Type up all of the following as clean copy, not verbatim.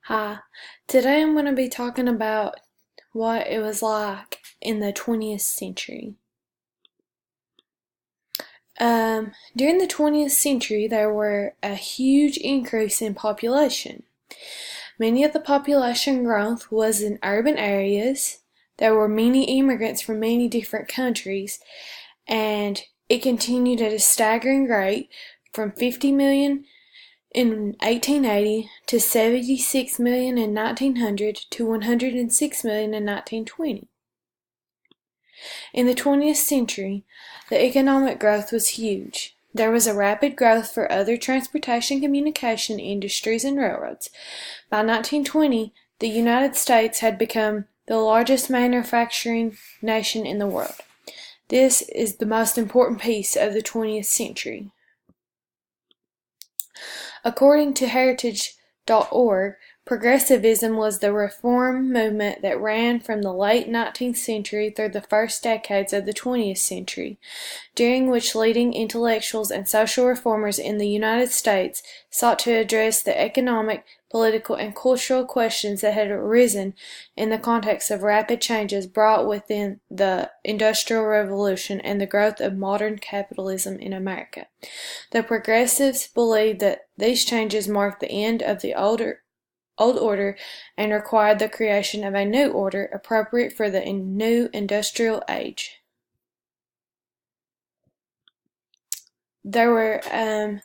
Hi, today I'm going to be talking about what it was like in the 20th century. During the 20th century, there were a huge increase in population. Many of the population growth was in urban areas. There were many immigrants from many different countries, and it continued at a staggering rate from 50 million in 1880 to 76 million in 1900 to 106 million in 1920. In the 20th century, the economic growth was huge. There was a rapid growth for other transportation communication industries and railroads. By 1920, the United States had become the largest manufacturing nation in the world. This is the most important piece of the 20th century. According to Heritage.org, progressivism was the reform movement that ran from the late 19th century through the first decades of the 20th century, during which leading intellectuals and social reformers in the United States sought to address the economic, political, and cultural questions that had arisen in the context of rapid changes brought within the Industrial Revolution and the growth of modern capitalism in America. The progressives believed that these changes marked the end of the old order and required the creation of a new order appropriate for the new industrial age. There were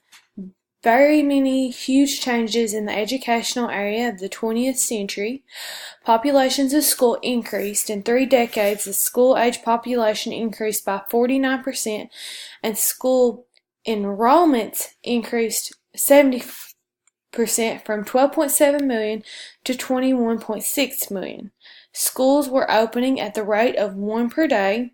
very many huge changes in the educational area of the 20th century. Populations of school increased. In 3 decades, the school-age population increased by 49%, and school enrollments increased 70% from 12.7 million to 21.6 million. Schools were opening at the rate of 1 per day,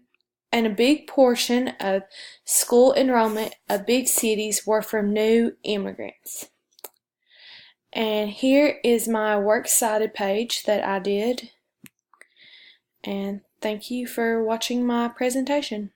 and a big portion of school enrollment of big cities were from new immigrants. And here is my works cited page that I did. And thank you for watching my presentation.